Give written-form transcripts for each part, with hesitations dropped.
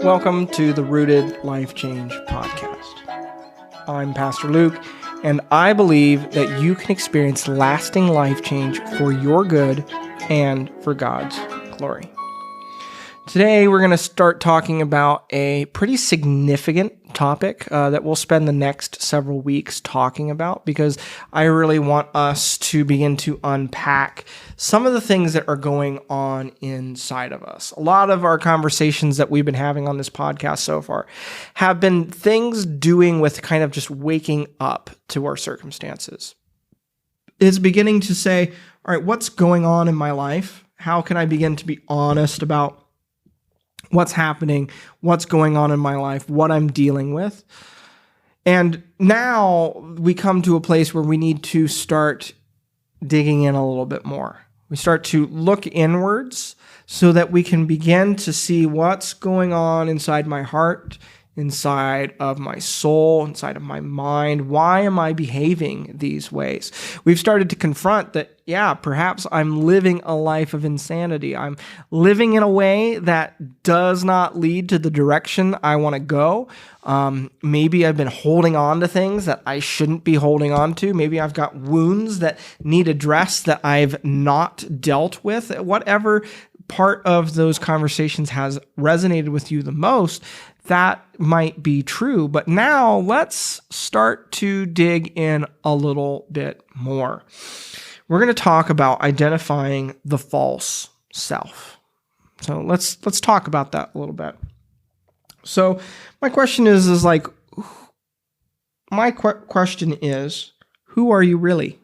Welcome to the Rooted Life Change podcast. I'm Pastor Luke, and I believe that you can experience lasting life change for your good and for God's glory. Today, we're going to start talking about a pretty significant topic that we'll spend the next several weeks talking about, because I really want us to begin to unpack some of the things that are going on inside of us. A lot of our conversations that we've been having on this podcast so far have been things doing with kind of just waking up to our circumstances. It's beginning to say, all right, what's going on in my life? How can I begin to be honest about what's happening, what's going on in my life, what I'm dealing with? And now we come to a place where we need to start digging in a little bit more. We start to look inwards so that we can begin to see what's going on inside my heart, inside of my soul, inside of my mind. Why am I behaving these ways? We've started to confront that, perhaps I'm living a life of insanity. I'm living in a way that does not lead to the direction I want to go. Maybe I've been holding on to things that I shouldn't be holding on to. Maybe I've got wounds that need addressed that I've not dealt with. Whatever part of those conversations has resonated with you the most, that might be true. But now let's start to dig in a little bit more. We're going to talk about identifying the false self. So let's talk about that a little bit. So my question is who are you really?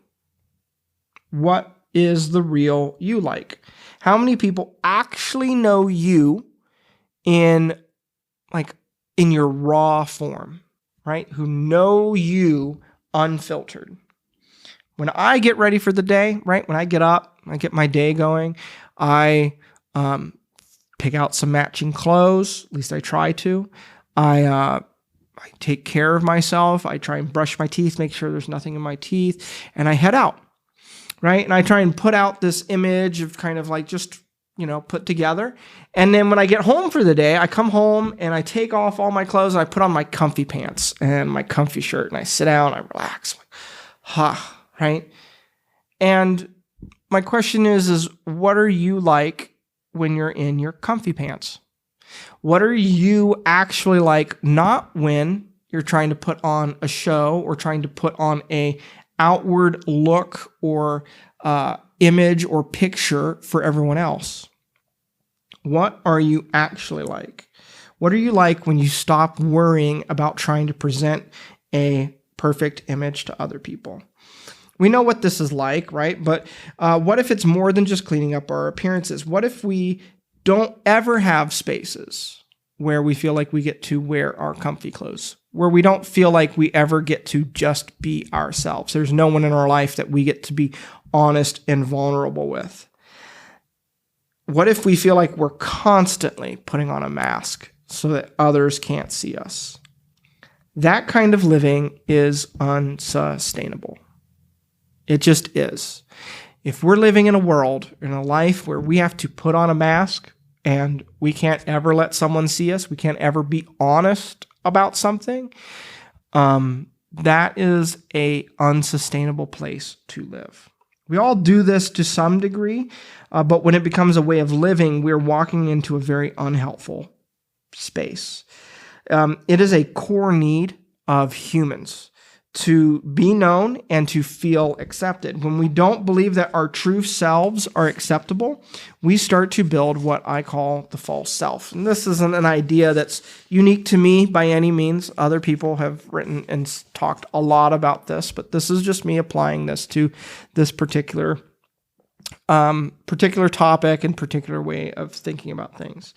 What is the real you like? How many people actually know you in your raw form, right? Who know you unfiltered. When I get ready for the day, right? When I get up, I get my day going, I pick out some matching clothes, at least I try to. I take care of myself. I try and brush my teeth, make sure there's nothing in my teeth, and I head out, right? And I try and put out this image of kind of just put together. And then when I get home for the day, I come home and I take off all my clothes and I put on my comfy pants and my comfy shirt and I sit down, I relax, right? And my question is what are you like when you're in your comfy pants? What are you actually like, not when you're trying to put on a show or trying to put on a outward look or image or picture for everyone else? What are you actually like? What are you like when you stop worrying about trying to present a perfect image to other people? We know what this is like, right? But what if it's more than just cleaning up our appearances? What if we don't ever have spaces where we feel like we get to wear our comfy clothes, where we don't feel like we ever get to just be ourselves? There's no one in our life that we get to be honest and vulnerable with. What if we feel like we're constantly putting on a mask so that others can't see us? That kind of living is unsustainable. It just is. If we're living in a world, in a life where we have to put on a mask and we can't ever let someone see us, we can't ever be honest about something, that is a unsustainable place to live. We all do this to some degree, but when it becomes a way of living, we're walking into a very unhelpful space. It is a core need of humans to be known and to feel accepted. When we don't believe that our true selves are acceptable, we start to build what I call the false self. And this isn't an idea that's unique to me by any means. Other people have written and talked a lot about this, but this is just me applying this to this particular topic and particular way of thinking about things.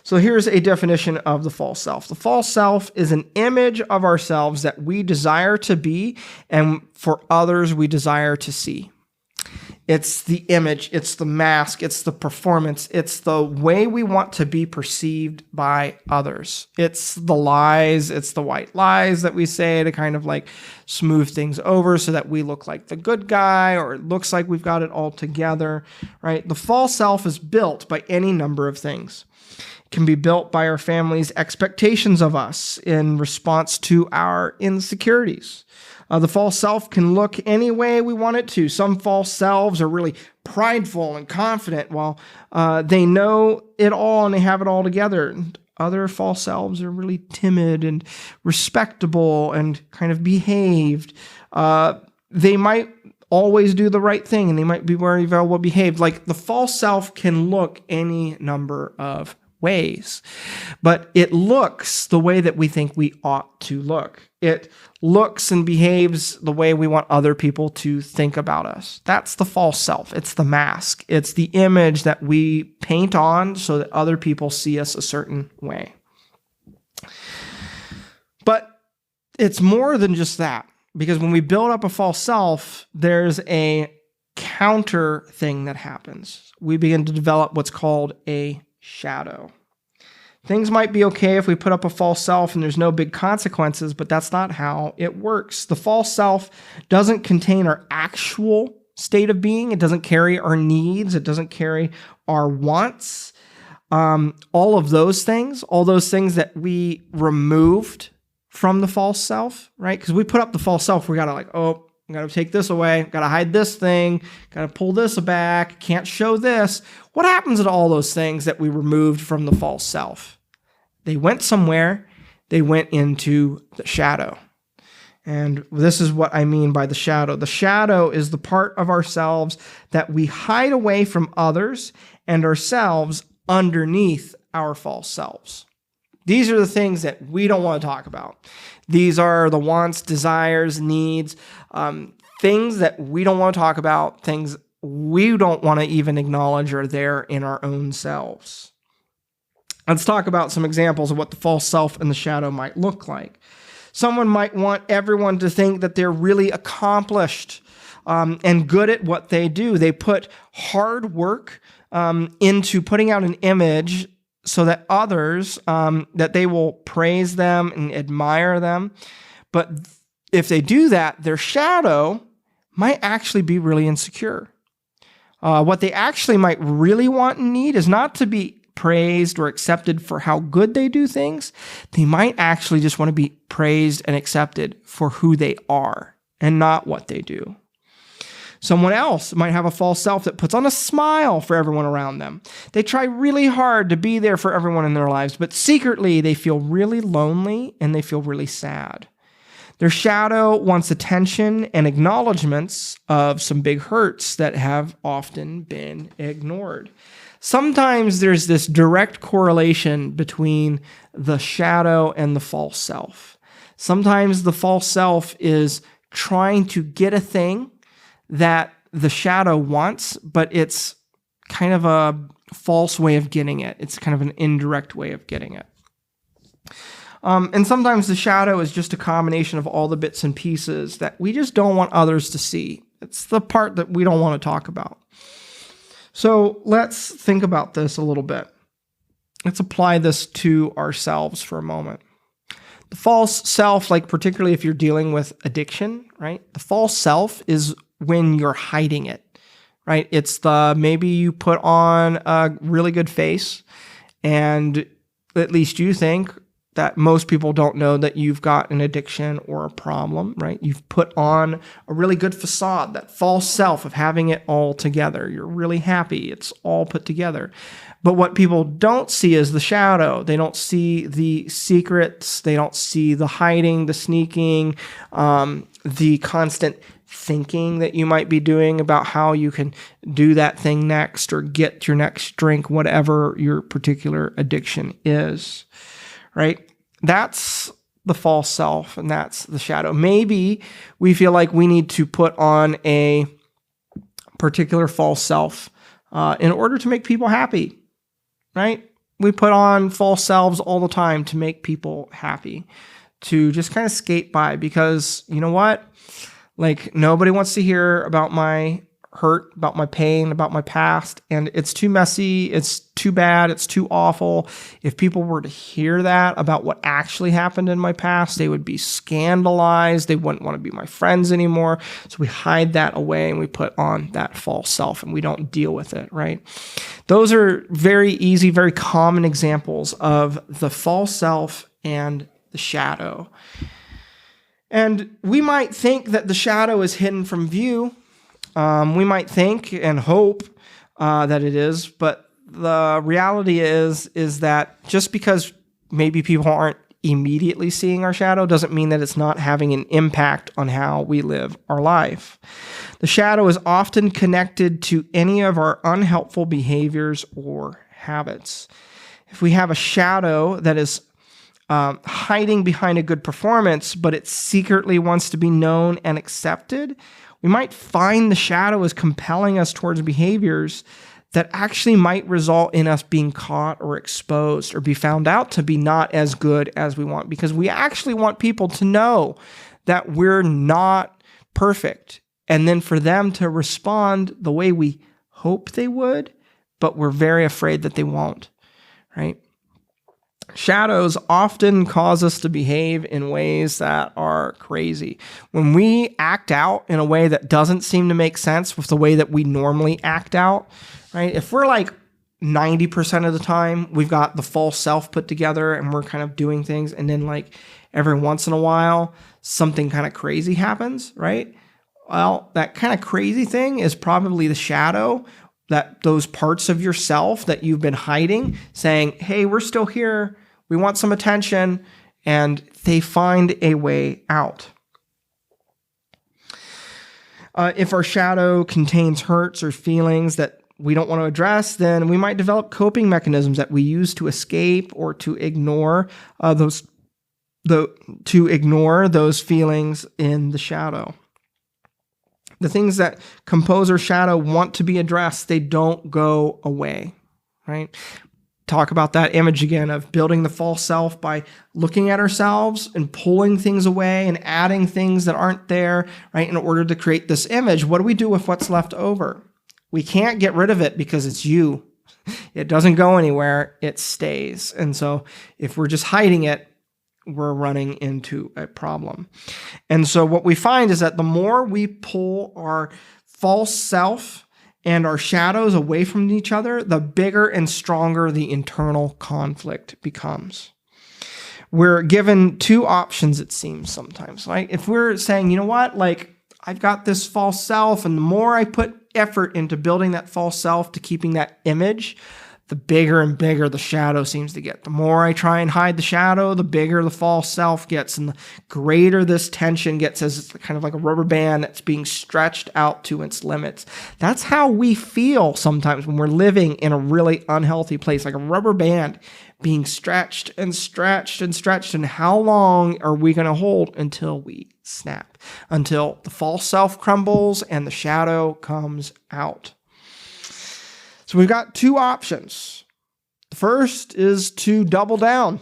So here's a definition of the false self. The false self is an image of ourselves that we desire to be, and for others we desire to see. It's the image, it's the mask, it's the performance, it's the way we want to be perceived by others. It's the lies, it's the white lies that we say to kind of like smooth things over so that we look like the good guy, or it looks like we've got it all together, right? The false self is built by any number of things. It can be built by our family's expectations of us in response to our insecurities. The false self can look any way we want it to. Some false selves are really prideful and confident while they know it all and they have it all together. And other false selves are really timid and respectable and kind of behaved. They might always do the right thing and they might be very well behaved. Like the false self can look any number of ways, but it looks the way that we think we ought to look. It looks and behaves the way we want other people to think about us. That's the false self. It's the mask. It's the image that we paint on so that other people see us a certain way. But it's more than just that, because when we build up a false self, there's a counter thing that happens. We begin to develop what's called a shadow. Things might be okay if we put up a false self and there's no big consequences, but that's not how it works. The false self doesn't contain our actual state of being. It doesn't carry our needs. It doesn't carry our wants. All those things that we removed from the false self, right? Because we put up the false self, we got to I got to take this away, got to hide this thing, got to pull this back, can't show this. What happens to all those things that we removed from the false self? They went somewhere, they went into the shadow. And this is what I mean by the shadow. The shadow is the part of ourselves that we hide away from others and ourselves underneath our false selves. These are the things that we don't want to talk about. These are the wants, desires, needs, things that we don't want to talk about, things we don't want to even acknowledge are there in our own selves. Let's talk about some examples of what the false self and the shadow might look like. Someone might want everyone to think that they're really accomplished and good at what they do. They put hard work into putting out an image so that others, that they will praise them and admire them. But if they do that, their shadow might actually be really insecure. What they actually might really want and need is not to be praised or accepted for how good they do things. They might actually just want to be praised and accepted for who they are and not what they do. Someone else might have a false self that puts on a smile for everyone around them. They try really hard to be there for everyone in their lives, but secretly they feel really lonely and they feel really sad. Their shadow wants attention and acknowledgments of some big hurts that have often been ignored. Sometimes there's this direct correlation between the shadow and the false self. Sometimes the false self is trying to get a thing that the shadow wants, but it's kind of a false way of getting it. It's kind of an indirect way of getting it. And sometimes the shadow is just a combination of all the bits and pieces that we just don't want others to see. It's the part that we don't want to talk about. So let's think about this a little bit. Let's apply this to ourselves for a moment. The false self, like particularly if you're dealing with addiction, right? The false self is when you're hiding it, right? It's maybe you put on a really good face and at least you think that most people don't know that you've got an addiction or a problem, right? You've put on a really good facade, that false self of having it all together. You're really happy. It's all put together. But what people don't see is the shadow. They don't see the secrets. They don't see the hiding, the sneaking, the constant thinking that you might be doing about how you can do that thing next or get your next drink, whatever your particular addiction is. Right? That's the false self and that's the shadow. Maybe we feel like we need to put on a particular false self in order to make people happy, right? We put on false selves all the time to make people happy, to just kind of skate by because you know what? Like nobody wants to hear about my hurt, about my pain, about my past, and it's too messy, it's too bad, it's too awful. If people were to hear that about what actually happened in my past, they would be scandalized, they wouldn't want to be my friends anymore. So we hide that away and we put on that false self and we don't deal with it, right? Those are very easy, very common examples of the false self and the shadow. And we might think that the shadow is hidden from view. We might think and hope that it is, but the reality is that just because maybe people aren't immediately seeing our shadow doesn't mean that it's not having an impact on how we live our life. The shadow is often connected to any of our unhelpful behaviors or habits. If we have a shadow that is hiding behind a good performance, but it secretly wants to be known and accepted, we might find the shadow is compelling us towards behaviors that actually might result in us being caught or exposed or be found out to be not as good as we want, because we actually want people to know that we're not perfect, and then for them to respond the way we hope they would, but we're very afraid that they won't, right? Shadows often cause us to behave in ways that are crazy. When we act out in a way that doesn't seem to make sense with the way that we normally act out, right? If we're like 90% of the time, we've got the false self put together and we're kind of doing things, and then like every once in a while, something kind of crazy happens, right? Well, that kind of crazy thing is probably the shadow, that those parts of yourself that you've been hiding, saying, hey, we're still here, we want some attention, and they find a way out. If our shadow contains hurts or feelings that we don't want to address, then we might develop coping mechanisms that we use to escape or to ignore those feelings in the shadow. The things that compose our shadow want to be addressed. They don't go away, right? Talk about that image again of building the false self by looking at ourselves and pulling things away and adding things that aren't there, right? In order to create this image, what do we do with what's left over? We can't get rid of it because it's you. It doesn't go anywhere. It stays. And so if we're just hiding it, we're running into a problem. And so what we find is that the more we pull our false self and our shadows away from each other, the bigger and stronger the internal conflict becomes. We're given two options, it seems sometimes, right? If we're saying, you know what, like I've got this false self, and the more I put effort into building that false self to keeping that image, the bigger and bigger the shadow seems to get. The more I try and hide the shadow, the bigger the false self gets, and the greater this tension gets, as it's kind of like a rubber band that's being stretched out to its limits. That's how we feel sometimes when we're living in a really unhealthy place, like a rubber band being stretched and stretched and stretched. And how long are we going to hold until we snap? Until the false self crumbles and the shadow comes out. So we've got two options. The first is to double down.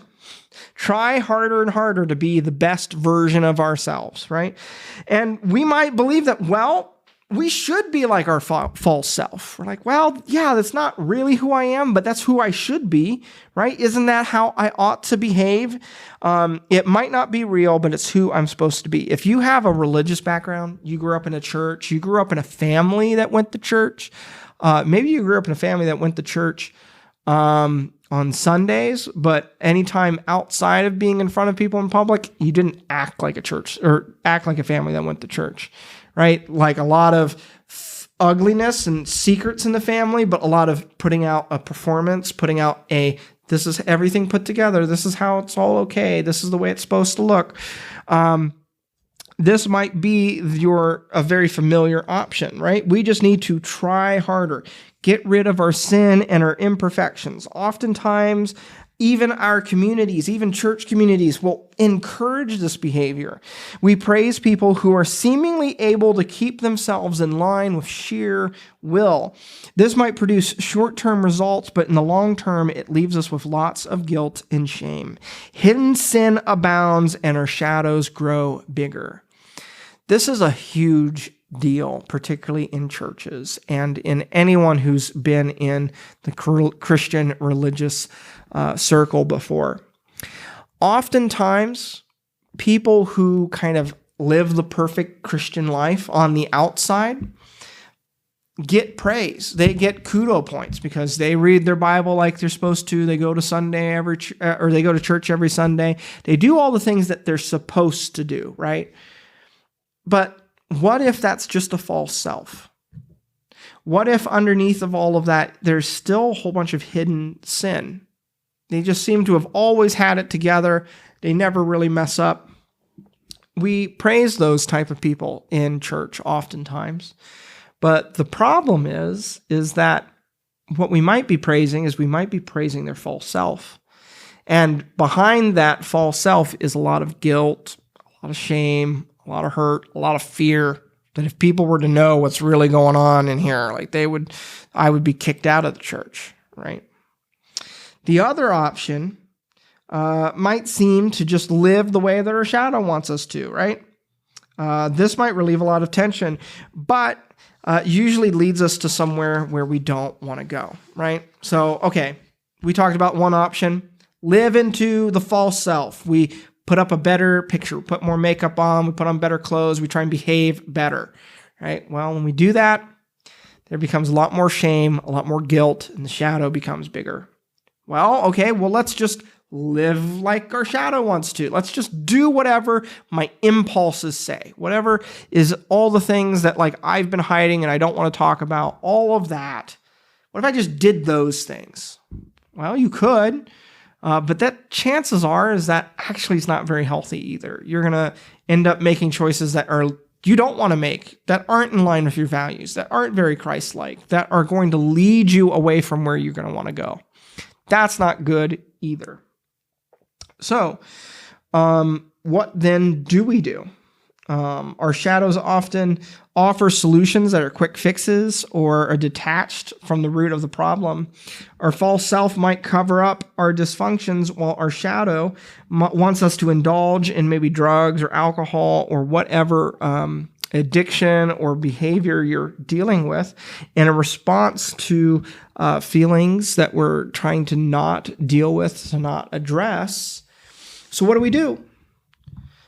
Try harder and harder to be the best version of ourselves, right? And we might believe that, well, we should be like our false self. We're like, well, yeah, that's not really who I am, but that's who I should be, right? Isn't that how I ought to behave? It might not be real, but it's who I'm supposed to be. If you have a religious background, you grew up in a church, you grew up in a family that went to church, maybe you grew up in a family that went to church on Sundays, but anytime outside of being in front of people in public, you didn't act like a church or act like a family that went to church, right? Like a lot of ugliness and secrets in the family, but a lot of putting out a performance, putting out this is everything put together. This is how it's all okay. This is the way it's supposed to look. This might be a very familiar option, right? We just need to try harder, get rid of our sin and our imperfections. Oftentimes, even our communities, even church communities, will encourage this behavior. We praise people who are seemingly able to keep themselves in line with sheer will. This might produce short-term results, but in the long term, it leaves us with lots of guilt and shame. Hidden sin abounds and our shadows grow bigger. This is a huge deal, particularly in churches and in anyone who's been in the Christian religious circle before. Oftentimes, people who kind of live the perfect Christian life on the outside get praise. They get kudo points because they read their Bible like they're supposed to. They go to they go to church every Sunday. They do all the things that they're supposed to do, right? But what if that's just a false self? What if underneath of all of that, there's still a whole bunch of hidden sin? They just seem to have always had it together. They never really mess up. We praise those type of people in church oftentimes. But the problem is that what we might be praising is we might be praising their false self. And behind that false self is a lot of guilt, a lot of shame, a lot of hurt, a lot of fear that if people were to know what's really going on in here, like I would be kicked out of the church, right? The other option might seem to just live the way that our shadow wants us to, right? This might relieve a lot of tension, but usually leads us to somewhere where we don't want to go, right? So, okay, we talked about one option, live into the false self. We put up a better picture, put more makeup on, we put on better clothes, we try and behave better, right? Well, when we do that, there becomes a lot more shame, a lot more guilt, and the shadow becomes bigger. Well, okay, let's just live like our shadow wants to. Let's just do whatever my impulses say. Whatever is all the things that like I've been hiding and I don't want to talk about, all of that. What if I just did those things? Well, you could, but that chances are is that actually is not very healthy either. You're going to end up making choices that you don't want to make, that aren't in line with your values, that aren't very Christ-like, that are going to lead you away from where you're going to want to go. That's not good either. So, what then do we do? Our shadows often offer solutions that are quick fixes or are detached from the root of the problem. Our false self might cover up our dysfunctions while our shadow wants us to indulge in maybe drugs or alcohol or whatever addiction or behavior you're dealing with in a response to feelings that we're trying to not deal with, to not address. So what do?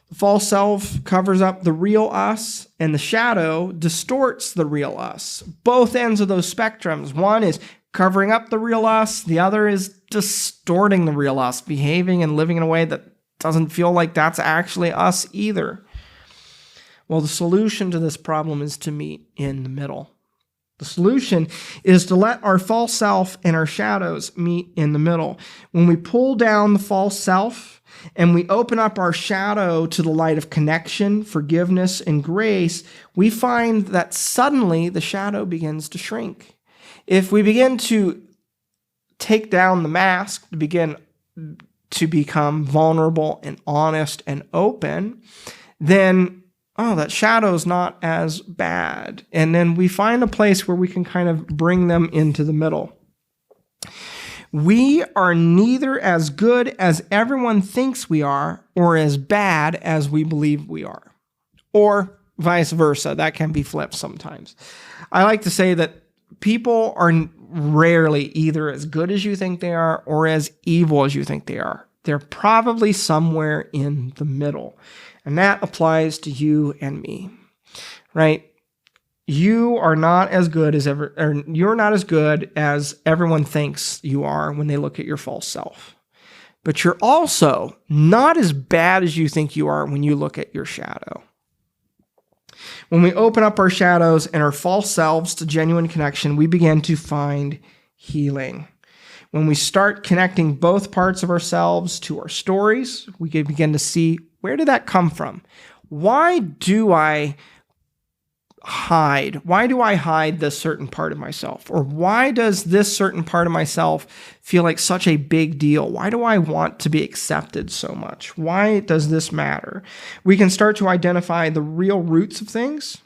The false self covers up the real us, and the shadow distorts the real us. Both ends of those spectrums. One is covering up the real us. The other is distorting the real us, behaving and living in a way that doesn't feel like that's actually us either. Well, the solution to this problem is to meet in the middle. The solution is to let our false self and our shadows meet in the middle. When we pull down the false self and we open up our shadow to the light of connection, forgiveness, and grace, we find that suddenly the shadow begins to shrink. If we begin to take down the mask, to begin to become vulnerable and honest and open, then that shadow's not as bad. And then we find a place where we can kind of bring them into the middle. We are neither as good as everyone thinks we are or as bad as we believe we are. Or vice versa. That can be flipped sometimes. I like to say that people are rarely either as good as you think they are or as evil as you think they are. They're probably somewhere in the middle. And that applies to you and me, right? You are not as good as you're not as good as everyone thinks you are when they look at your false self. But you're also not as bad as you think you are when you look at your shadow. When we open up our shadows and our false selves to genuine connection, we begin to find healing. When we start connecting both parts of ourselves to our stories, we can begin to see, where did that come from? Why do I hide? Why do I hide this certain part of myself? Or why does this certain part of myself feel like such a big deal? Why do I want to be accepted so much? Why does this matter? We can start to identify the real roots of things,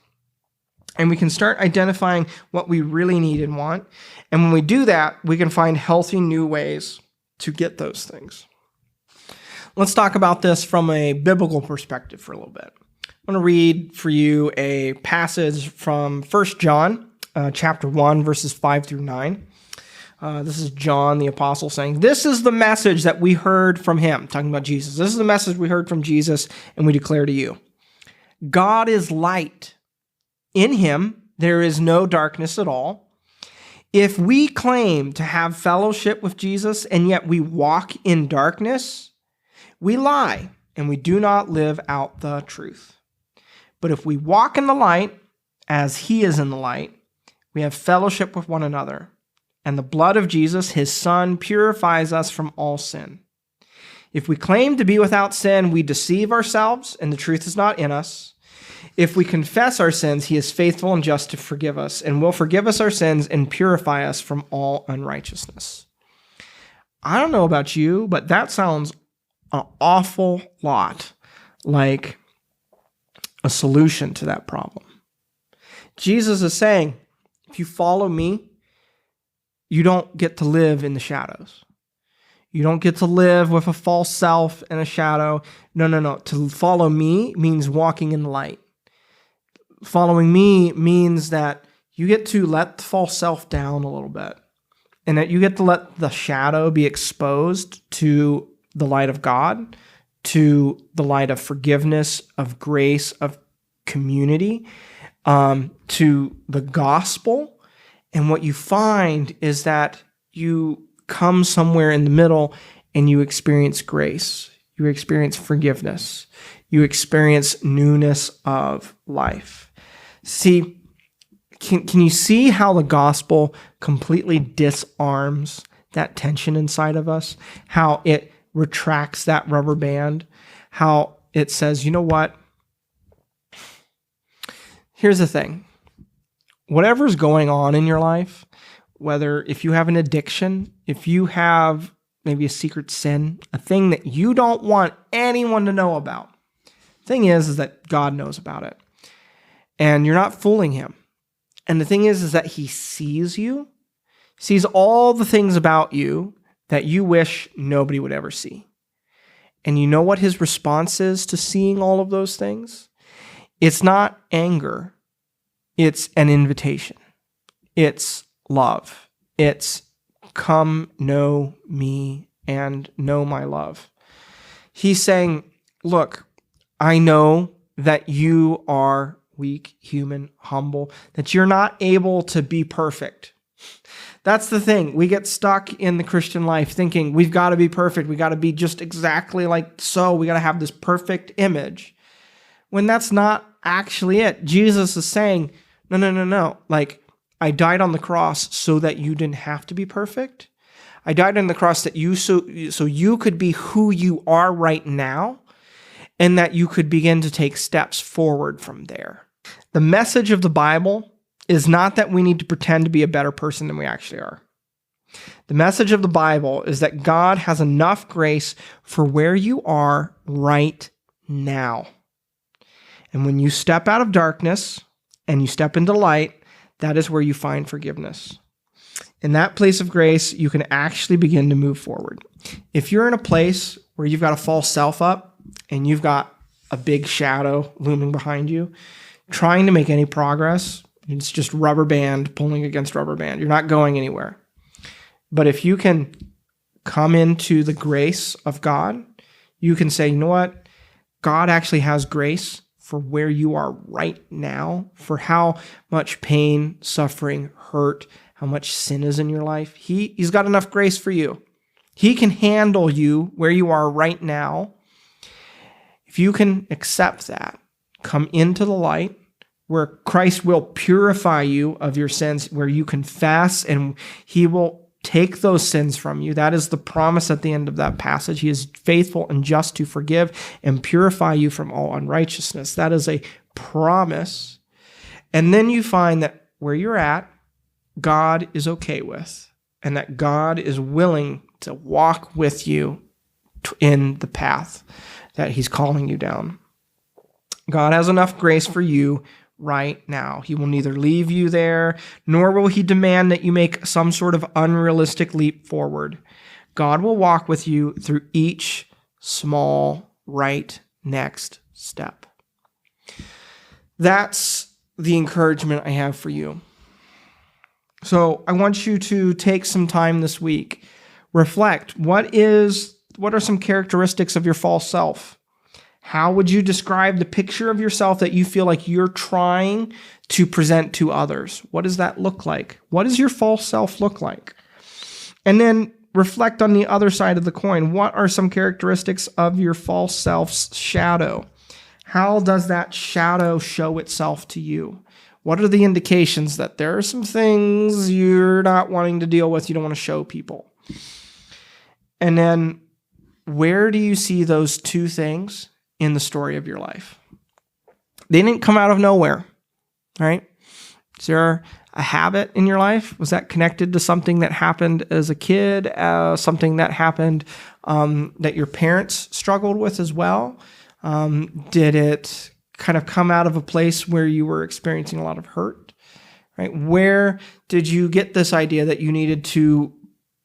and we can start identifying what we really need and want. And when we do that, we can find healthy new ways to get those things. Let's talk about this from a biblical perspective for a little bit. I'm going to read for you a passage from 1 John chapter 1, verses 5 through 9. This is John the Apostle saying, "This is the message that we heard from him," talking about Jesus. "This is the message we heard from Jesus, and we declare to you. God is light. In him There is no darkness at all. If we claim to have fellowship with Jesus and yet we walk in darkness, we lie and we do not live out the truth. But if we walk in the light as he is in the light, we have fellowship with one another. And the blood of Jesus, his son, purifies us from all sin. If we claim to be without sin, we deceive ourselves and the truth is not in us. If we confess our sins, he is faithful and just to forgive us and will forgive us our sins and purify us from all unrighteousness. I don't know about you, but that sounds an awful lot like a solution to that problem. Jesus is saying, if you follow me, you don't get to live in the shadows. You don't get to live with a false self and a shadow. No. To follow me means walking in the light. Following me means that you get to let the false self down a little bit and that you get to let the shadow be exposed to the light of God, to the light of forgiveness, of grace, of community, to the gospel. And what you find is that you come somewhere in the middle and you experience grace. You experience forgiveness. You experience newness of life. See, can you see how the gospel completely disarms that tension inside of us? How it retracts that rubber band? How it says, you know what? Here's the thing. Whatever's going on in your life, whether if you have an addiction, if you have maybe a secret sin, a thing that you don't want anyone to know about, the thing is that God knows about it. And you're not fooling him. And the thing is that he sees you, sees all the things about you that you wish nobody would ever see. And you know what his response is to seeing all of those things? It's not anger. It's an invitation. It's love. It's come know me and know my love. He's saying, look, I know that you are weak, human, humble, that you're not able to be perfect. That's the thing. We get stuck in the Christian life thinking we've got to be perfect. We got to be just exactly like so. We got to have this perfect image. When that's not actually it. Jesus is saying, no. Like, I died on the cross so that you didn't have to be perfect. I died on the cross that so you could be who you are right now and that you could begin to take steps forward from there. The message of the Bible is not that we need to pretend to be a better person than we actually are. The message of the Bible is that God has enough grace for where you are right now. And when you step out of darkness and you step into light, that is where you find forgiveness. In that place of grace, you can actually begin to move forward. If you're in a place where you've got a false self up and you've got a big shadow looming behind you, trying to make any progress, it's just rubber band pulling against rubber band. You're not going anywhere. But if you can come into the grace of God, you can say, you know what? God actually has grace for where you are right now, for how much pain, suffering, hurt, how much sin is in your life. He's got enough grace for you. He can handle you where you are right now. If you can accept that, come into the light where Christ will purify you of your sins, where you confess and he will take those sins from you. That is the promise at the end of that passage. He is faithful and just to forgive and purify you from all unrighteousness. That is a promise. And then you find that where you're at, God is okay with, and that God is willing to walk with you in the path that he's calling you down. God has enough grace for you right now. He will neither leave you there, nor will he demand that you make some sort of unrealistic leap forward. God will walk with you through each small right next step. That's the encouragement I have for you. So I want you to take some time this week, reflect. What are some characteristics of your false self? How would you describe the picture of yourself that you feel like you're trying to present to others? What does that look like? What does your false self look like? And then reflect on the other side of the coin. What are some characteristics of your false self's shadow? How does that shadow show itself to you? What are the indications that there are some things you're not wanting to deal with, you don't want to show people? And then where do you see those two things in the story of your life? They didn't come out of nowhere, right? Is there a habit in your life? Was that connected to something that happened as a kid, something that happened that your parents struggled with as well? Did it kind of come out of a place where you were experiencing a lot of hurt, right? Where did you get this idea that you needed to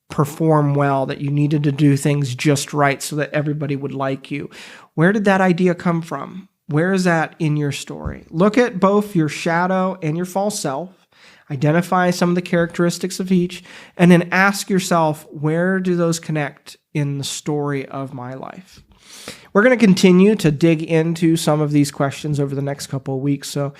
perform well, that you needed to do things just right so that everybody would like you? Where did that idea come from? Where is that in your story? Look at both your shadow and your false self. Identify some of the characteristics of each, and then ask yourself, where do those connect in the story of my life? We're going to continue to dig into some of these questions over the next couple of weeks. So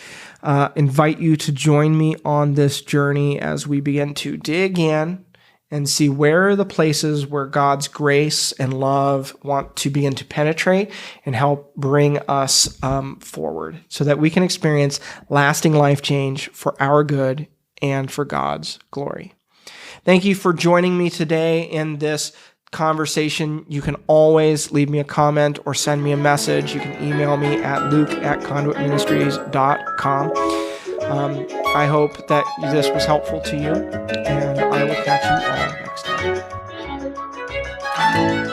invite you to join me on this journey as we begin to dig in and see where are the places where God's grace and love want to begin to penetrate and help bring us forward so that we can experience lasting life change for our good and for God's glory. Thank you for joining me today in this conversation. You can always leave me a comment or send me a message. You can email me at luke@conduitministries.com. I hope that this was helpful to you, and I will catch you all next time.